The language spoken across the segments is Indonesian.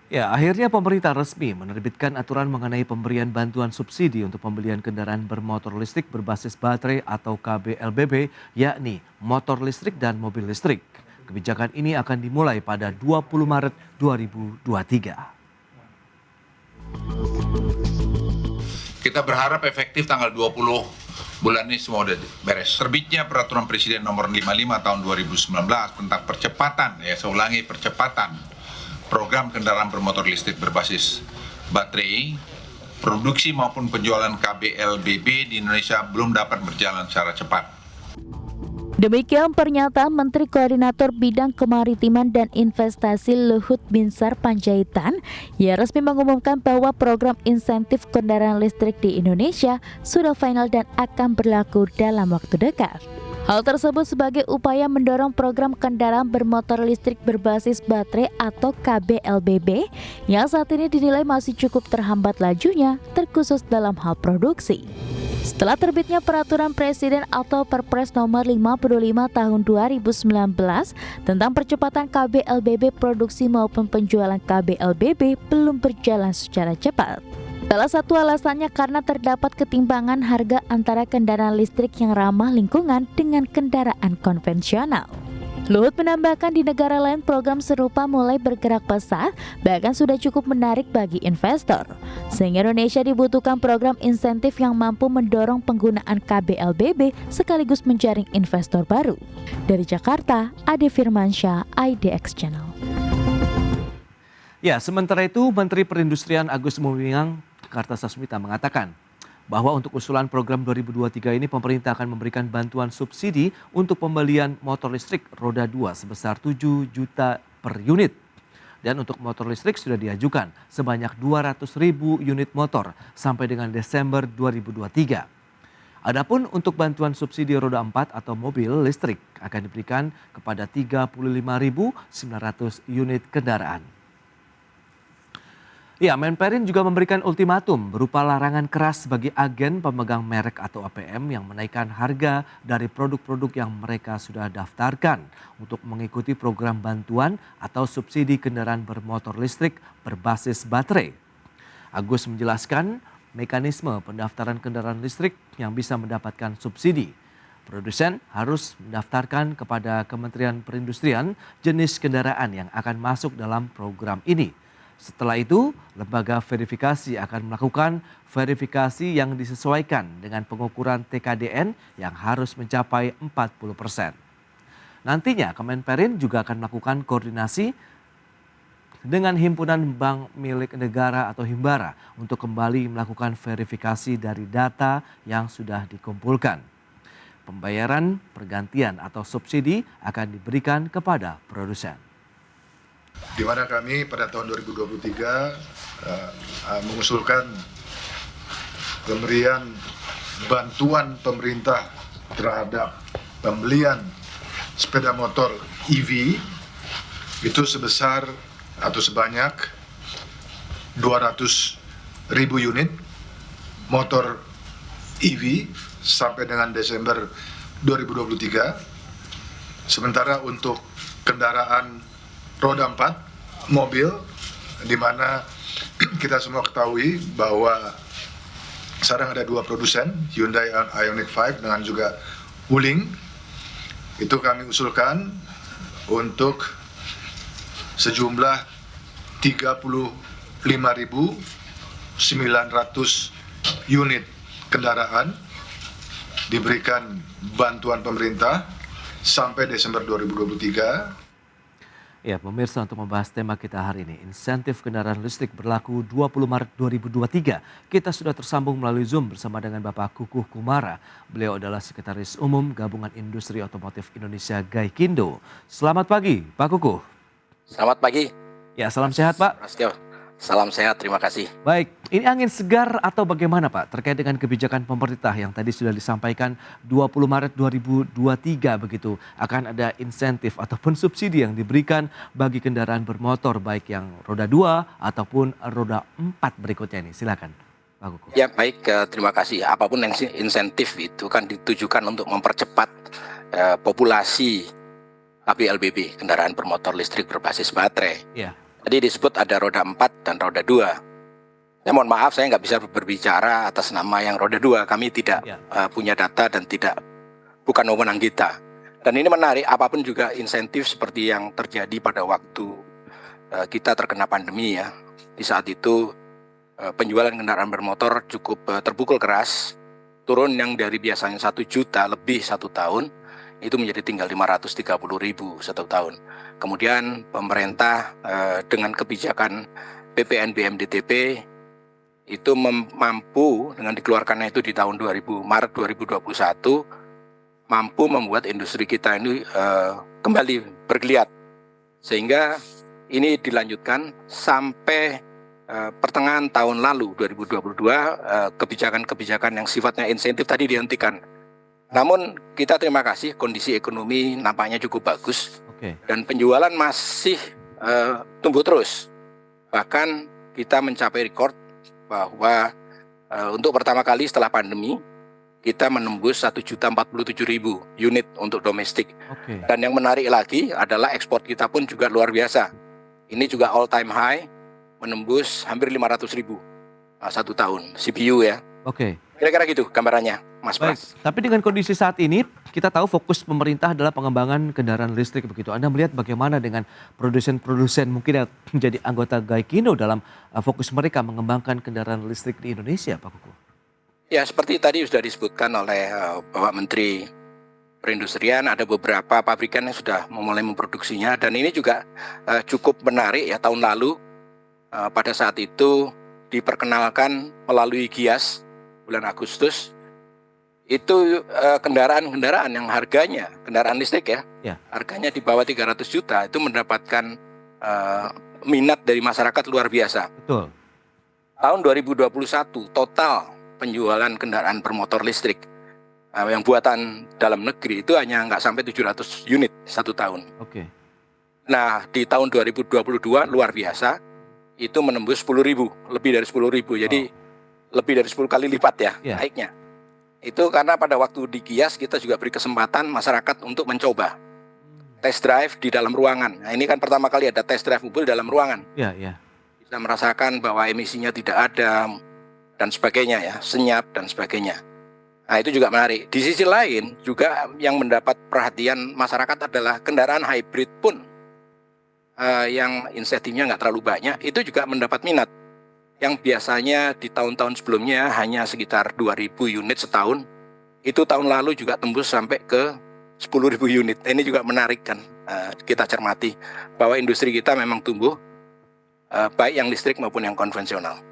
Ya, akhirnya pemerintah resmi menerbitkan aturan mengenai pemberian bantuan subsidi untuk pembelian kendaraan bermotor listrik berbasis baterai atau KBLBB, yakni motor listrik dan mobil listrik. Kebijakan ini akan dimulai pada 20 Maret 2023. Kita berharap efektif tanggal 20 bulan ini semua udah beres. Terbitnya Peraturan Presiden Nomor 55 Tahun 2019 tentang percepatan, saya ulangi, percepatan program kendaraan bermotor listrik berbasis baterai, produksi maupun penjualan KBLBB di Indonesia belum dapat berjalan secara cepat. Demikian pernyataan Menteri Koordinator Bidang Kemaritiman dan Investasi Luhut Binsar Panjaitan yang resmi mengumumkan bahwa program insentif kendaraan listrik di Indonesia sudah final dan akan berlaku dalam waktu dekat. Hal tersebut sebagai upaya mendorong program kendaraan bermotor listrik berbasis baterai atau KBLBB yang saat ini dinilai masih cukup terhambat lajunya, terkhusus dalam hal produksi. Setelah terbitnya Peraturan Presiden atau Perpres Nomor 55 Tahun 2019 tentang percepatan KBLBB, produksi maupun penjualan KBLBB belum berjalan secara cepat. Salah satu alasannya karena terdapat ketimpangan harga antara kendaraan listrik yang ramah lingkungan dengan kendaraan konvensional. Luhut menambahkan di negara lain program serupa mulai bergerak pesat, bahkan sudah cukup menarik bagi investor. Sehingga Indonesia dibutuhkan program insentif yang mampu mendorong penggunaan KBLBB sekaligus menjaring investor baru. Dari Jakarta, Ade Firmansyah, IDX Channel. Ya, sementara itu Menteri Perindustrian Agus Mulyang Kartasasmita mengatakan bahwa untuk usulan program 2023 ini pemerintah akan memberikan bantuan subsidi untuk pembelian motor listrik roda 2 sebesar 7 juta per unit. Dan untuk motor listrik sudah diajukan sebanyak 200.000 unit motor sampai dengan Desember 2023. Adapun untuk bantuan subsidi roda 4 atau mobil listrik akan diberikan kepada 35.900 unit kendaraan. Ya, Menperin juga memberikan ultimatum berupa larangan keras bagi agen pemegang merek atau APM yang menaikkan harga dari produk-produk yang mereka sudah daftarkan untuk mengikuti program bantuan atau subsidi kendaraan bermotor listrik berbasis baterai. Agus menjelaskan mekanisme pendaftaran kendaraan listrik yang bisa mendapatkan subsidi. Produsen harus mendaftarkan kepada Kementerian Perindustrian jenis kendaraan yang akan masuk dalam program ini. Setelah itu, lembaga verifikasi akan melakukan verifikasi yang disesuaikan dengan pengukuran TKDN yang harus mencapai 40%. Nantinya Kemenperin juga akan melakukan koordinasi dengan himpunan bank milik negara atau Himbara untuk kembali melakukan verifikasi dari data yang sudah dikumpulkan. Pembayaran pergantian atau subsidi akan diberikan kepada produsen. Di mana kami pada tahun 2023 mengusulkan pemberian bantuan pemerintah terhadap pembelian sepeda motor EV itu sebesar atau sebanyak 200.000 unit motor EV sampai dengan Desember 2023. Sementara untuk kendaraan roda 4, mobil, di mana kita semua ketahui bahwa sekarang ada dua produsen, Hyundai Ioniq 5 dengan juga Wuling. Itu kami usulkan untuk sejumlah 35.900 unit kendaraan diberikan bantuan pemerintah sampai Desember 2023. Ya, pemirsa, untuk membahas tema kita hari ini, insentif kendaraan listrik berlaku 20 Maret 2023. Kita sudah tersambung melalui Zoom bersama dengan Bapak Kukuh Kumara. Beliau adalah Sekretaris Umum Gabungan Industri Otomotif Indonesia Gaikindo. Selamat pagi, Pak Kukuh. Selamat pagi. Ya, salam sehat, Pak. Salam sehat, terima kasih. Baik, ini angin segar atau bagaimana, Pak, terkait dengan kebijakan pemerintah yang tadi sudah disampaikan 20 Maret 2023 begitu, akan ada insentif ataupun subsidi yang diberikan bagi kendaraan bermotor baik yang roda 2 ataupun roda 4 berikutnya ini. Silakan, Pak Kuku. Ya, baik, terima kasih. Apapun insentif itu kan ditujukan untuk mempercepat populasi KBLBB, kendaraan bermotor listrik berbasis baterai. Ya. Tadi disebut ada roda 4 dan roda 2. Ya mohon maaf saya nggak bisa berbicara atas nama yang roda 2. Kami tidak punya data dan bukan wewenang kita. Dan ini menarik, apapun juga insentif seperti yang terjadi pada waktu kita terkena pandemi ya. Di saat itu penjualan kendaraan bermotor cukup terpukul keras, turun yang dari biasanya 1 juta lebih 1 tahun, itu menjadi tinggal 530.000 1 tahun. Kemudian pemerintah dengan kebijakan PPNBM DTP itu mampu dengan dikeluarkannya itu di tahun Maret 2021, mampu membuat industri kita ini kembali bergeliat. Sehingga ini dilanjutkan sampai pertengahan tahun lalu 2022, kebijakan-kebijakan yang sifatnya insentif tadi dihentikan. Namun kita terima kasih, kondisi ekonomi nampaknya cukup bagus. Dan penjualan masih tumbuh terus. Bahkan kita mencapai rekor bahwa untuk pertama kali setelah pandemi kita menembus 1.047.000 unit untuk domestik. Dan yang menarik lagi adalah ekspor kita pun juga luar biasa. Ini juga all time high, menembus hampir 500.000 1 tahun CPU ya. Kira-kira gitu gambarannya, Mas Pras. Tapi dengan kondisi saat ini, kita tahu fokus pemerintah adalah pengembangan kendaraan listrik begitu. Anda melihat bagaimana dengan produsen-produsen mungkin yang menjadi anggota Gaikindo dalam fokus mereka mengembangkan kendaraan listrik di Indonesia, Pak Kuku? Ya, seperti tadi sudah disebutkan oleh Bapak Menteri Perindustrian, ada beberapa pabrikan yang sudah memulai memproduksinya, dan ini juga cukup menarik ya. Tahun lalu pada saat itu diperkenalkan melalui Gias bulan Agustus, itu kendaraan-kendaraan yang harganya, kendaraan listrik ya, harganya di bawah 300 juta itu mendapatkan minat dari masyarakat luar biasa. Betul. Tahun 2021 total penjualan kendaraan bermotor listrik yang buatan dalam negeri itu hanya nggak sampai 700 unit 1 tahun. Nah di tahun 2022 luar biasa, itu menembus 10.000, lebih dari 10.000, jadi lebih dari 10 kali lipat ya naiknya. Itu karena pada waktu di Gias kita juga beri kesempatan masyarakat untuk mencoba test drive di dalam ruangan. Nah ini kan pertama kali ada test drive mobil dalam ruangan. Bisa merasakan bahwa emisinya tidak ada dan sebagainya ya, senyap dan sebagainya. Nah itu juga menarik. Di sisi lain juga yang mendapat perhatian masyarakat adalah kendaraan hybrid pun yang insentifnya nggak terlalu banyak, itu juga mendapat minat. Yang biasanya di tahun-tahun sebelumnya hanya sekitar 2.000 unit setahun, itu tahun lalu juga tembus sampai ke 10.000 unit. Ini juga menarik kan, kita cermati bahwa industri kita memang tumbuh, baik yang listrik maupun yang konvensional.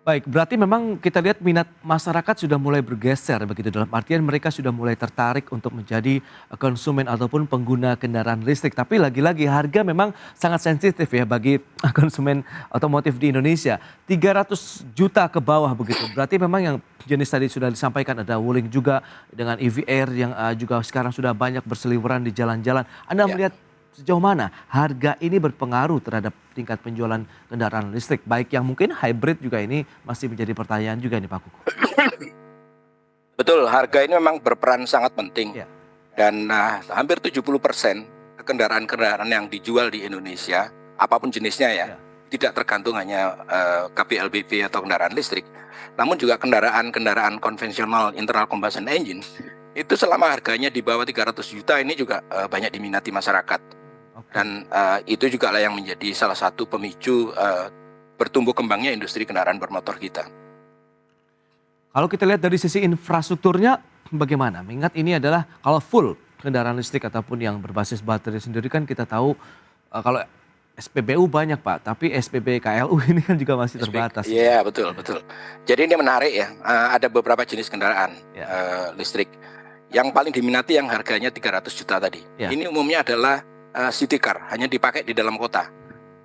Baik, berarti memang kita lihat minat masyarakat sudah mulai bergeser begitu, dalam artian mereka sudah mulai tertarik untuk menjadi konsumen ataupun pengguna kendaraan listrik. Tapi lagi-lagi harga memang sangat sensitif ya bagi konsumen otomotif di Indonesia. 300 juta ke bawah begitu. Berarti memang yang jenis tadi sudah disampaikan, ada Wuling juga dengan EV Air yang juga sekarang sudah banyak berseliweran di jalan-jalan. Anda melihat sejauh mana harga ini berpengaruh terhadap tingkat penjualan kendaraan listrik, baik yang mungkin hybrid juga, ini masih menjadi pertanyaan juga nih Pak Kuku. Betul, harga ini memang berperan sangat penting. Dan hampir 70% kendaraan-kendaraan yang dijual di Indonesia, apapun jenisnya ya, tidak tergantung hanya KPLBP atau kendaraan listrik, namun juga kendaraan-kendaraan konvensional internal combustion engine, itu selama harganya di bawah 300 juta ini juga banyak diminati masyarakat. Dan itu juga lah yang menjadi salah satu pemicu bertumbuh kembangnya industri kendaraan bermotor kita. Kalau kita lihat dari sisi infrastrukturnya bagaimana? Mengingat ini adalah kalau full kendaraan listrik ataupun yang berbasis baterai sendiri kan kita tahu kalau SPBU banyak Pak, tapi SPB KLU ini kan juga masih terbatas. Iya betul. Jadi ini menarik ya, ada beberapa jenis kendaraan listrik. Yang paling diminati yang harganya 300 juta tadi. Ini umumnya adalah city car, hanya dipakai di dalam kota.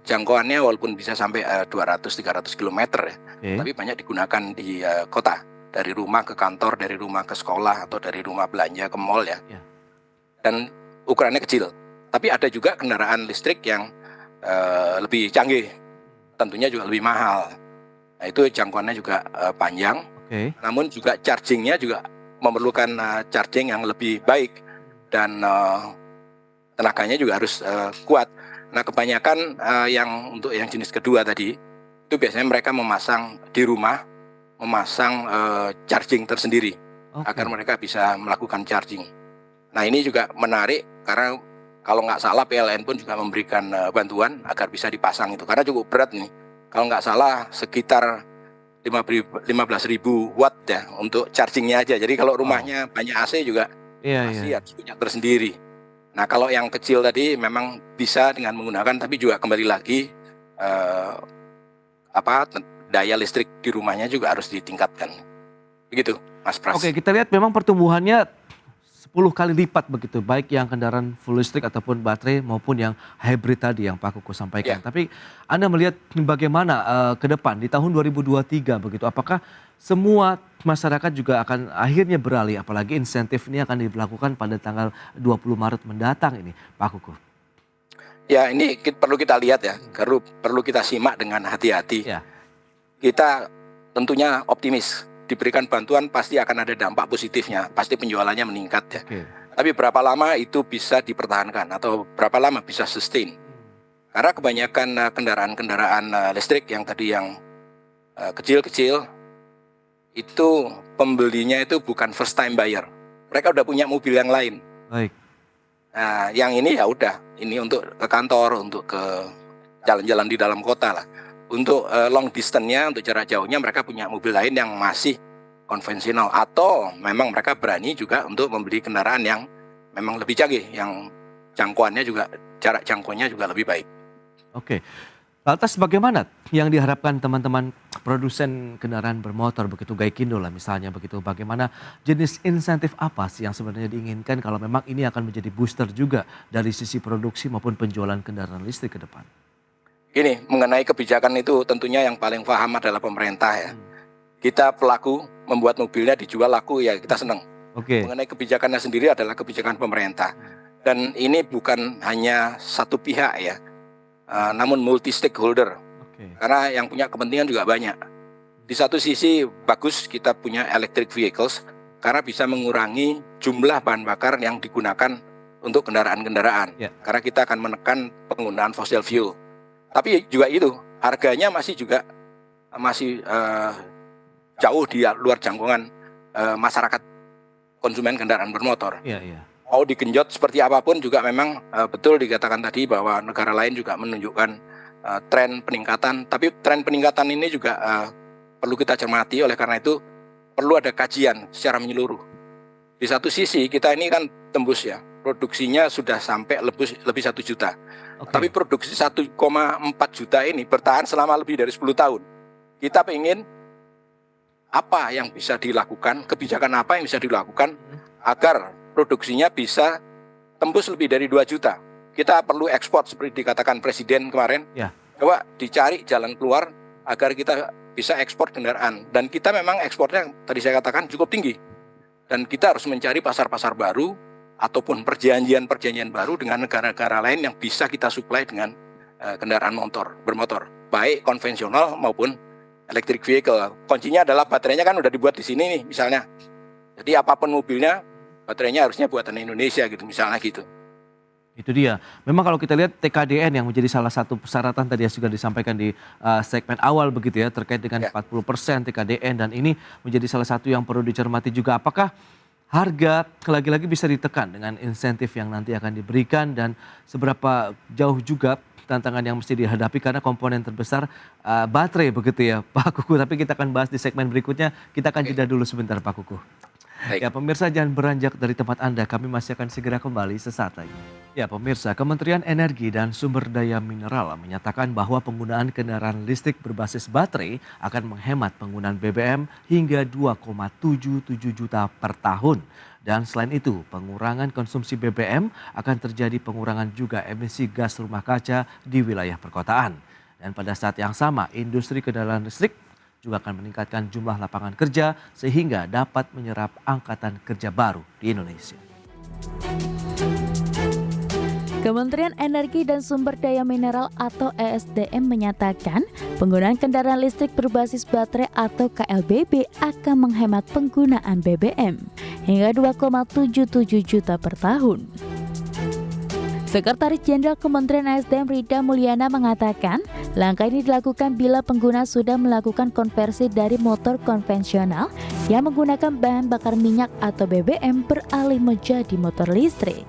Jangkauannya walaupun bisa sampai 200-300 km ya, tapi banyak digunakan di kota. Dari rumah ke kantor, dari rumah ke sekolah, atau dari rumah belanja ke mall ya. Dan ukurannya kecil. Tapi ada juga kendaraan listrik yang lebih canggih, tentunya juga lebih mahal. Nah, itu jangkauannya juga panjang, namun juga chargingnya juga memerlukan charging yang lebih baik dan tenaganya juga harus kuat. Nah kebanyakan yang untuk yang jenis kedua tadi itu biasanya mereka memasang di rumah, memasang charging tersendiri agar mereka bisa melakukan charging. Nah ini juga menarik karena kalau nggak salah PLN pun juga memberikan bantuan agar bisa dipasang itu karena cukup berat nih. Kalau nggak salah sekitar 15.000 watt ya untuk chargingnya aja. Jadi kalau rumahnya banyak AC juga masih harus punya tersendiri. Nah kalau yang kecil tadi memang bisa dengan menggunakan, tapi juga kembali lagi daya listrik di rumahnya juga harus ditingkatkan. Begitu Mas Pras. Oke, kita lihat memang pertumbuhannya 10 kali lipat begitu, baik yang kendaraan full listrik ataupun baterai maupun yang hybrid tadi yang Pak Kuku sampaikan. Tapi Anda melihat bagaimana ke depan di tahun 2023 begitu, apakah semua masyarakat juga akan akhirnya beralih, apalagi insentif ini akan diberlakukan pada tanggal 20 Maret mendatang ini Pak Kuku? Ya ini perlu kita lihat ya, perlu kita simak dengan hati-hati. Kita tentunya optimis. Diberikan bantuan pasti akan ada dampak positifnya, pasti penjualannya meningkat ya. Tapi berapa lama itu bisa dipertahankan atau berapa lama bisa sustain? Karena kebanyakan kendaraan listrik yang tadi yang kecil-kecil itu pembelinya itu bukan first time buyer. Mereka udah punya mobil yang lain. Baik. Nah, yang ini ya udah, ini untuk ke kantor, untuk ke jalan-jalan di dalam kota lah. Untuk long distance-nya, untuk jarak jauhnya mereka punya mobil lain yang masih konvensional. Atau memang mereka berani juga untuk membeli kendaraan yang memang lebih canggih, yang jangkauannya juga, jarak jangkauannya juga lebih baik. Oke, lantas bagaimana yang diharapkan teman-teman produsen kendaraan bermotor begitu, Gaikindo lah misalnya begitu, bagaimana jenis insentif apa sih yang sebenarnya diinginkan kalau memang ini akan menjadi booster juga dari sisi produksi maupun penjualan kendaraan listrik ke depan? Gini, mengenai kebijakan itu tentunya yang paling paham adalah pemerintah ya. Kita pelaku membuat mobilnya dijual laku ya kita senang. Mengenai kebijakannya sendiri adalah kebijakan pemerintah. Dan ini bukan hanya satu pihak ya, namun multi stakeholder. Karena yang punya kepentingan juga banyak. Di satu sisi bagus kita punya electric vehicles karena bisa mengurangi jumlah bahan bakar yang digunakan untuk kendaraan-kendaraan. Karena kita akan menekan penggunaan fossil fuel. Tapi juga itu harganya masih jauh di luar jangkauan masyarakat konsumen kendaraan bermotor. Mau digenjot seperti apapun juga memang betul dikatakan tadi bahwa negara lain juga menunjukkan tren peningkatan. Tapi tren peningkatan ini juga perlu kita cermati, oleh karena itu perlu ada kajian secara menyeluruh. Di satu sisi kita ini kan tembus ya, produksinya sudah sampai lebih 1 juta. Tapi produksi 1,4 juta ini bertahan selama lebih dari 10 tahun. Kita ingin apa yang bisa dilakukan, kebijakan apa yang bisa dilakukan agar produksinya bisa tembus lebih dari 2 juta. Kita perlu ekspor seperti dikatakan Presiden kemarin. Coba dicari jalan keluar agar kita bisa ekspor kendaraan. Dan kita memang ekspornya tadi saya katakan cukup tinggi. Dan kita harus mencari pasar-pasar baru ataupun perjanjian-perjanjian baru dengan negara-negara lain yang bisa kita suplai dengan kendaraan bermotor, baik konvensional maupun electric vehicle. Kuncinya adalah baterainya kan udah dibuat di sini nih misalnya. Jadi apapun mobilnya, baterainya harusnya buatan Indonesia gitu misalnya gitu. Itu dia. Memang kalau kita lihat TKDN yang menjadi salah satu persyaratan tadi yang sudah disampaikan di segmen awal begitu ya, terkait dengan 40% TKDN, dan ini menjadi salah satu yang perlu dicermati juga. Apakah harga lagi-lagi bisa ditekan dengan insentif yang nanti akan diberikan, dan seberapa jauh juga tantangan yang mesti dihadapi karena komponen terbesar baterai begitu ya Pak Kuku. Tapi kita akan bahas di segmen berikutnya. Kita akan jeda dulu sebentar Pak Kuku. Ya pemirsa, jangan beranjak dari tempat Anda, kami masih akan segera kembali sesaat lagi. Ya pemirsa, Kementerian Energi dan Sumber Daya Mineral menyatakan bahwa penggunaan kendaraan listrik berbasis baterai akan menghemat penggunaan BBM hingga 2,77 juta per tahun. Dan selain itu, pengurangan konsumsi BBM akan terjadi pengurangan juga emisi gas rumah kaca di wilayah perkotaan. Dan pada saat yang sama, industri kendaraan listrik juga akan meningkatkan jumlah lapangan kerja sehingga dapat menyerap angkatan kerja baru di Indonesia. Kementerian Energi dan Sumber Daya Mineral atau ESDM menyatakan penggunaan kendaraan listrik berbasis baterai atau KLBB akan menghemat penggunaan BBM hingga 2,77 juta per tahun. Sekretaris Jenderal Kementerian SDM Rida Mulyana mengatakan, langkah ini dilakukan bila pengguna sudah melakukan konversi dari motor konvensional yang menggunakan bahan bakar minyak atau BBM beralih menjadi motor listrik.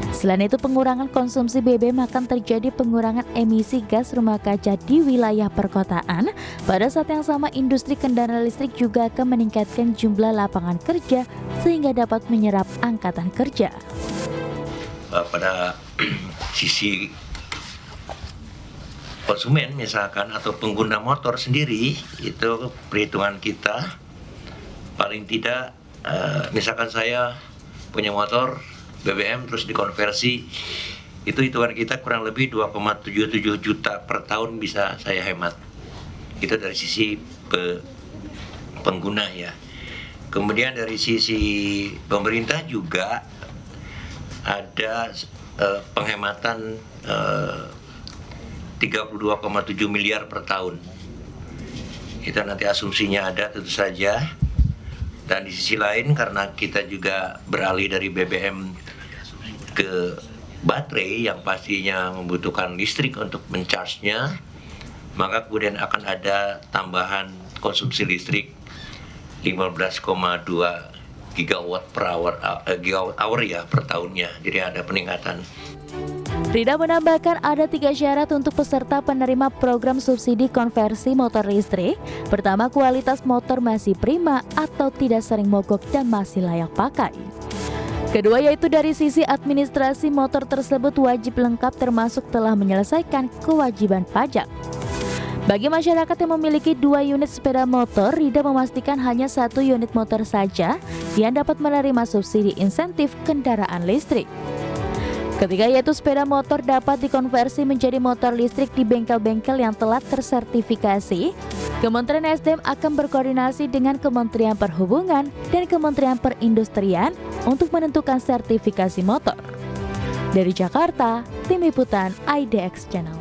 Selain itu, pengurangan konsumsi BBM akan terjadi pengurangan emisi gas rumah kaca di wilayah perkotaan. Pada saat yang sama, industri kendaraan listrik juga akan meningkatkan jumlah lapangan kerja sehingga dapat menyerap angkatan kerja. Pada sisi konsumen misalkan atau pengguna motor sendiri, itu perhitungan kita paling tidak misalkan saya punya motor BBM terus dikonversi, itu hitungan kita kurang lebih 2,77 juta per tahun bisa saya hemat. Itu dari sisi pengguna ya. Kemudian dari sisi pemerintah juga ada penghematan 32,7 miliar per tahun. Itu nanti asumsinya ada tentu saja. Dan di sisi lain karena kita juga beralih dari BBM ke baterai yang pastinya membutuhkan listrik untuk mencharge-nya, maka kemudian akan ada tambahan konsumsi listrik 15,2 gigawatt hour ya per tahunnya. Jadi ada peningkatan. Rida menambahkan ada 3 syarat untuk peserta penerima program subsidi konversi motor listrik. Pertama, kualitas motor masih prima atau tidak sering mogok dan masih layak pakai. Kedua, yaitu dari sisi administrasi motor tersebut wajib lengkap termasuk telah menyelesaikan kewajiban pajak. Bagi masyarakat yang memiliki 2 unit sepeda motor, Rida memastikan hanya 1 unit motor saja yang dapat menerima subsidi insentif kendaraan listrik. Ketiga, yaitu sepeda motor dapat dikonversi menjadi motor listrik di bengkel-bengkel yang telah tersertifikasi. Kementerian SDM akan berkoordinasi dengan Kementerian Perhubungan dan Kementerian Perindustrian untuk menentukan sertifikasi motor. Dari Jakarta, Tim Liputan IDX Channel.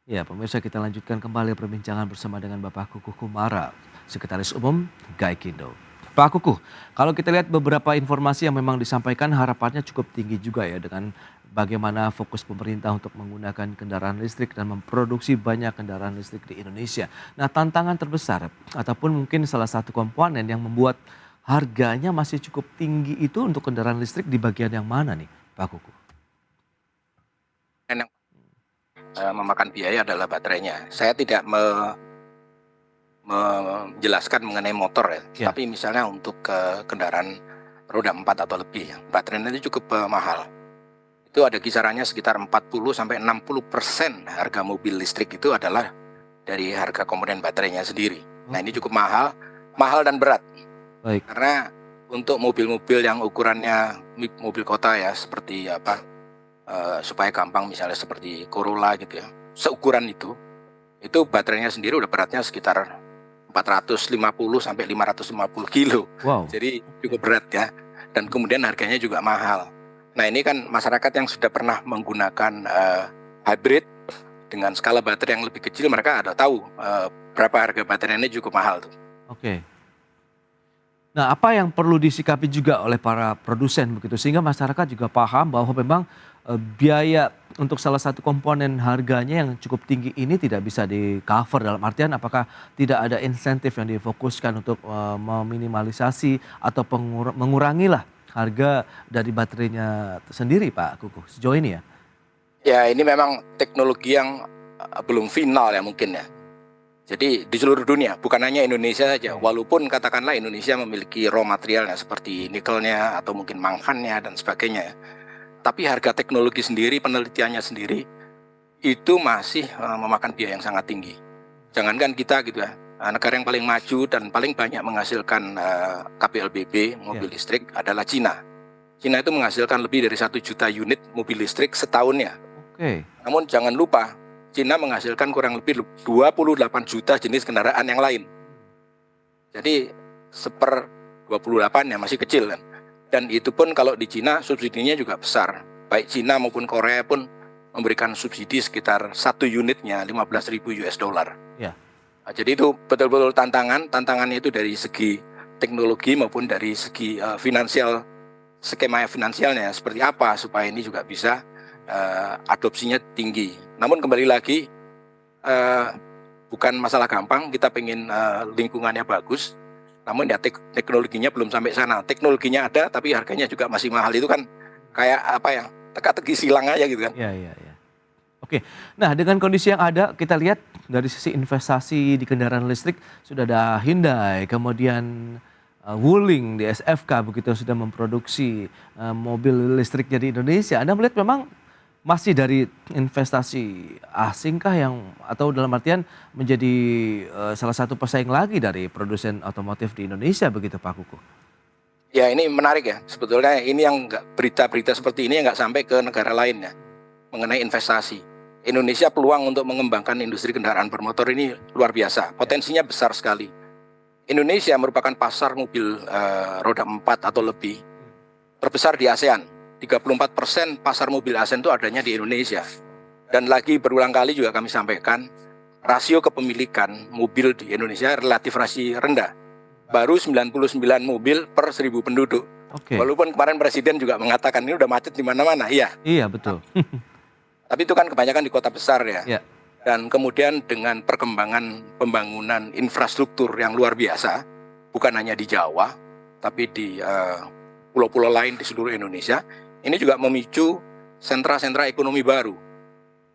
Ya, pemirsa, kita lanjutkan kembali perbincangan bersama dengan Bapak Kukuh Kumara, Sekretaris Umum Gaikindo. Pak Kukuh, kalau kita lihat beberapa informasi yang memang disampaikan, harapannya cukup tinggi juga ya dengan bagaimana fokus pemerintah untuk menggunakan kendaraan listrik dan memproduksi banyak kendaraan listrik di Indonesia. Nah, tantangan terbesar ataupun mungkin salah satu komponen yang membuat harganya masih cukup tinggi itu untuk kendaraan listrik di bagian yang mana nih, Pak Kukuh? Yang memakan biaya adalah baterainya. Saya tidak menjelaskan mengenai motor ya. Tapi misalnya untuk kendaraan roda 4 atau lebih, baterainya itu cukup mahal. Itu ada kisarannya sekitar 40-60% harga mobil listrik itu adalah dari harga komponen baterainya sendiri. Nah, ini cukup mahal dan berat. Baik. Karena untuk mobil-mobil yang ukurannya mobil kota ya, seperti supaya gampang misalnya seperti Corolla gitu ya, seukuran itu baterainya sendiri udah beratnya sekitar 450-550 kilo. Wow. Jadi cukup berat ya. Dan kemudian harganya juga mahal. Nah, ini kan masyarakat yang sudah pernah menggunakan hybrid dengan skala baterai yang lebih kecil, mereka ada tahu berapa harga baterai ini cukup mahal tuh. Oke. Nah, apa yang perlu disikapi juga oleh para produsen begitu sehingga masyarakat juga paham bahwa memang biaya untuk salah satu komponen harganya yang cukup tinggi ini tidak bisa di-cover, dalam artian apakah tidak ada insentif yang difokuskan untuk meminimalisasi atau mengurangilah harga dari baterainya sendiri, Pak Kukuh, sejauh ini ya? Ya, ini memang teknologi yang belum final ya mungkin ya. Jadi di seluruh dunia, bukan hanya Indonesia saja. Walaupun katakanlah Indonesia memiliki raw materialnya seperti nikelnya atau mungkin manggannya dan sebagainya. Tapi harga teknologi sendiri, penelitiannya sendiri, itu masih memakan biaya yang sangat tinggi. Jangankan kita gitu ya, negara yang paling maju dan paling banyak menghasilkan KPLBB mobil listrik adalah Cina. Cina itu menghasilkan lebih dari 1 juta unit mobil listrik setahunnya. Oke. Namun jangan lupa, Cina menghasilkan kurang lebih 28 juta jenis kendaraan yang lain. Jadi 1/28 ya masih kecil kan. Dan itu pun kalau di Cina subsidinya juga besar. Baik Cina maupun Korea pun memberikan subsidi sekitar 1 unitnya $15.000. Ya. Nah, jadi itu betul-betul tantangannya itu dari segi teknologi maupun dari segi finansial skema finansialnya seperti apa supaya ini juga bisa adopsinya tinggi. Namun kembali lagi bukan masalah gampang, kita pengen lingkungannya bagus, namun ya teknologinya belum sampai sana. Teknologinya ada tapi harganya juga masih mahal, itu kan kayak apa ya, teka-teki silang aja gitu kan. Iya. Oke, nah dengan kondisi yang ada, kita lihat dari sisi investasi di kendaraan listrik sudah ada Hyundai, kemudian Wuling di SFK begitu sudah memproduksi mobil listriknya di Indonesia. Anda melihat memang masih dari investasi asing kah yang, atau dalam artian menjadi salah satu pesaing lagi dari produsen otomotif di Indonesia begitu Pak Kuku? Ya ini menarik ya, sebetulnya ini yang berita-berita seperti ini yang nggak sampai ke negara lain ya, mengenai investasi. Indonesia peluang untuk mengembangkan industri kendaraan bermotor ini luar biasa, potensinya besar sekali. Indonesia merupakan pasar mobil roda 4 atau lebih terbesar di ASEAN. 34% pasar mobil ASEAN itu adanya di Indonesia. Dan lagi berulang kali juga kami sampaikan, rasio kepemilikan mobil di Indonesia relatif masih rendah. Baru 99 mobil per 1.000 penduduk. Oke. Walaupun kemarin Presiden juga mengatakan ini udah macet di mana-mana, iya. Iya betul. Tapi itu kan kebanyakan di kota besar ya. Ya. Dan kemudian dengan perkembangan pembangunan infrastruktur yang luar biasa, bukan hanya di Jawa, tapi di pulau-pulau lain di seluruh Indonesia, ini juga memicu sentra-sentra ekonomi baru.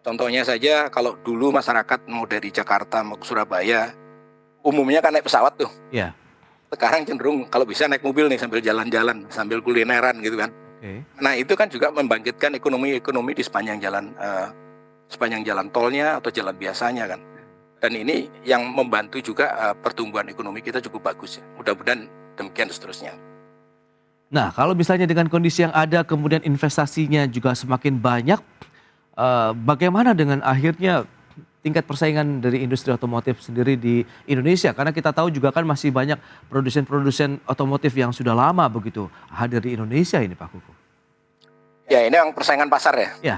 Contohnya saja kalau dulu masyarakat mau dari Jakarta mau ke Surabaya, umumnya kan naik pesawat tuh. Iya. Sekarang cenderung kalau bisa naik mobil nih sambil jalan-jalan, sambil kulineran gitu kan. Oke. Nah itu kan juga membangkitkan ekonomi di sepanjang jalan tolnya atau jalan biasanya kan. Dan ini yang membantu juga pertumbuhan ekonomi kita cukup bagus ya. Mudah-mudahan demikian seterusnya. Nah kalau misalnya dengan kondisi yang ada kemudian investasinya juga semakin banyak, bagaimana dengan akhirnya tingkat persaingan dari industri otomotif sendiri di Indonesia? Karena kita tahu juga kan masih banyak produsen-produsen otomotif yang sudah lama begitu hadir di Indonesia ini Pak Kuku. Ya ini yang persaingan pasar ya. Ya.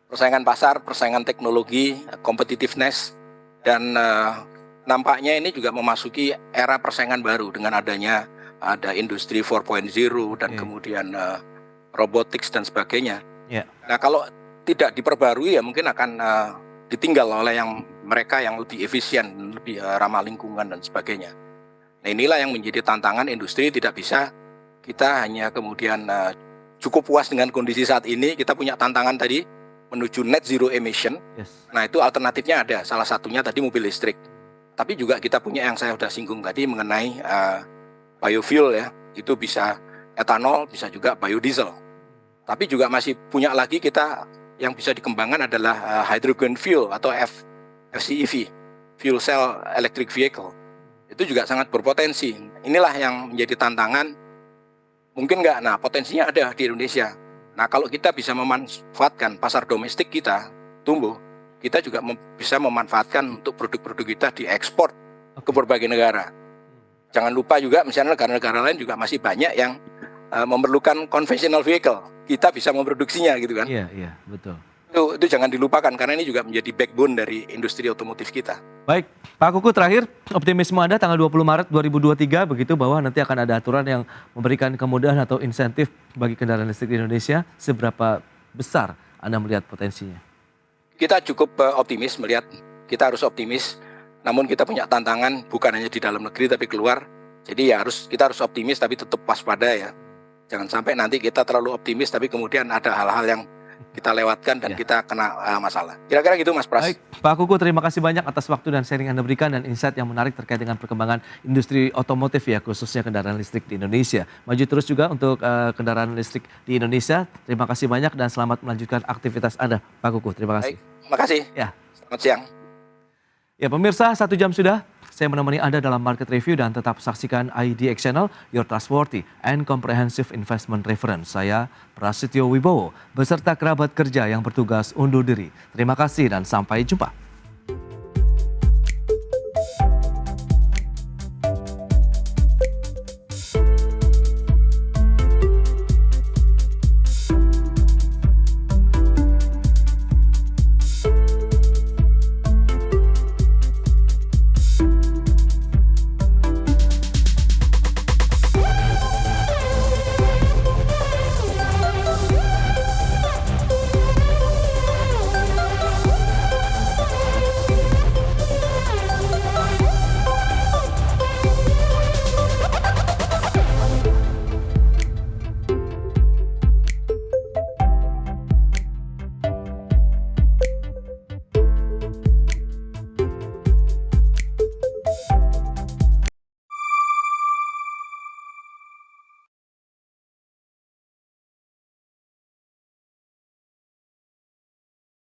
Persaingan pasar, persaingan teknologi, competitiveness, dan nampaknya ini juga memasuki era persaingan baru dengan adanya ada industri 4.0 dan kemudian robotics dan sebagainya. Ya. Nah kalau tidak diperbarui ya mungkin akan ditinggal oleh mereka yang lebih efisien, lebih ramah lingkungan dan sebagainya. Nah inilah yang menjadi tantangan industri, tidak bisa kita hanya kemudian cukup puas dengan kondisi saat ini. Kita punya tantangan tadi menuju net zero emission. Yes. Nah itu alternatifnya ada, salah satunya tadi mobil listrik. Tapi juga kita punya yang saya sudah singgung tadi mengenai biofuel ya, itu bisa etanol, bisa juga biodiesel. Tapi juga masih punya lagi kita yang bisa dikembangkan adalah hydrogen fuel atau FCEV, fuel cell electric vehicle. Itu juga sangat berpotensi. Inilah yang menjadi tantangan. Mungkin nggak? Nah potensinya ada di Indonesia. Nah kalau kita bisa memanfaatkan pasar domestik kita tumbuh, kita juga bisa memanfaatkan untuk produk-produk kita diekspor ke berbagai negara. Jangan lupa juga misalnya negara-negara lain juga masih banyak yang memerlukan conventional vehicle. Kita bisa memproduksinya gitu kan. Iya, betul. Itu jangan dilupakan karena ini juga menjadi backbone dari industri otomotif kita. Baik, Pak Kuku terakhir, optimisme Anda tanggal 20 Maret 2023 begitu bahwa nanti akan ada aturan yang memberikan kemudahan atau insentif bagi kendaraan listrik di Indonesia, seberapa besar Anda melihat potensinya? Kita cukup optimis melihat, kita harus optimis, namun kita punya tantangan bukan hanya di dalam negeri tapi keluar. Jadi ya kita harus optimis tapi tetap waspada ya. Jangan sampai nanti kita terlalu optimis tapi kemudian ada hal-hal yang kita lewatkan dan kita kena masalah. Kira-kira gitu Mas Pras. Baik, Pak Kuku terima kasih banyak atas waktu dan sharing Anda berikan dan insight yang menarik terkait dengan perkembangan industri otomotif ya, khususnya kendaraan listrik di Indonesia. Maju terus juga untuk kendaraan listrik di Indonesia. Terima kasih banyak dan selamat melanjutkan aktivitas Anda Pak Kuku. Terima kasih. Baik, terima kasih. Ya. Selamat siang. Ya pemirsa, 1 jam sudah saya menemani Anda dalam market review dan tetap saksikan IDX Channel, your trustworthy and comprehensive investment reference. Saya Prasetyo Wibowo beserta kerabat kerja yang bertugas undur diri. Terima kasih dan sampai jumpa.